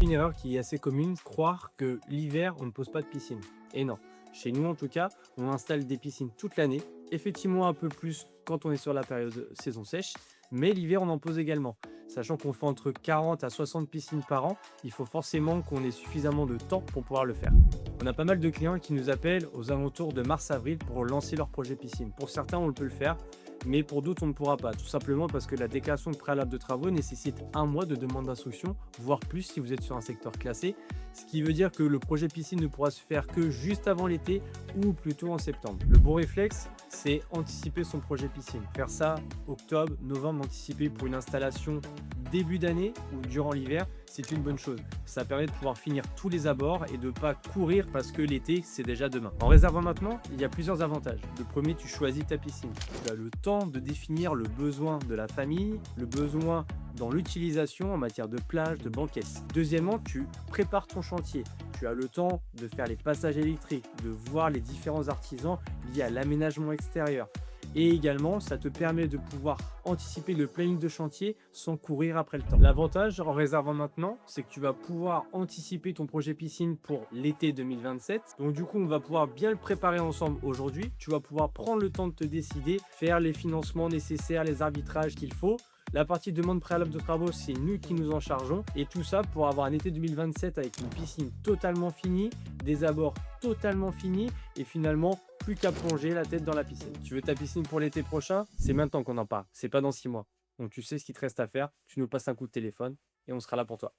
Une erreur qui est assez commune, croire que l'hiver, on ne pose pas de piscine. Et non, chez nous en tout cas, on installe des piscines toute l'année, effectivement un peu plus quand on est sur la période saison sèche, mais l'hiver, on en pose également. Sachant qu'on fait entre 40 à 60 piscines par an, il faut forcément qu'on ait suffisamment de temps pour pouvoir le faire. On a pas mal de clients qui nous appellent aux alentours de mars-avril pour lancer leur projet piscine. Pour certains, on le peut le faire, mais pour d'autres, on ne pourra pas. Tout simplement parce que la déclaration de préalable de travaux nécessite un mois de demande d'instruction, voire plus si vous êtes sur un secteur classé. Ce qui veut dire que le projet piscine ne pourra se faire que juste avant l'été ou plutôt en septembre. Le bon réflexe, c'est anticiper son projet piscine. Faire ça octobre, novembre, anticiper pour une installation début d'année ou durant l'hiver, c'est une bonne chose. Ça permet de pouvoir finir tous les abords et de ne pas courir parce que l'été, c'est déjà demain. En réservant maintenant, il y a plusieurs avantages. Le premier, tu choisis ta piscine. Tu as le temps de définir le besoin de la famille, le besoin dans l'utilisation en matière de plage, de banquettes. Deuxièmement, tu prépares ton chantier. Tu as le temps de faire les passages électriques, de voir les différents artisans liés à l'aménagement extérieur. Et également, ça te permet de pouvoir anticiper le planning de chantier sans courir après le temps. L'avantage en réservant maintenant, c'est que tu vas pouvoir anticiper ton projet piscine pour l'été 2027. Donc du coup, on va pouvoir bien le préparer ensemble aujourd'hui. Tu vas pouvoir prendre le temps de te décider, faire les financements nécessaires, les arbitrages qu'il faut. La partie demande préalable de travaux, c'est nous qui nous en chargeons. Et tout ça pour avoir un été 2027 avec une piscine totalement finie, des abords totalement finis et finalement plus qu'à plonger la tête dans la piscine. Tu veux ta piscine pour l'été prochain? C'est maintenant qu'on en parle, c'est pas dans 6 mois. Donc tu sais ce qu'il te reste à faire, tu nous passes un coup de téléphone et on sera là pour toi.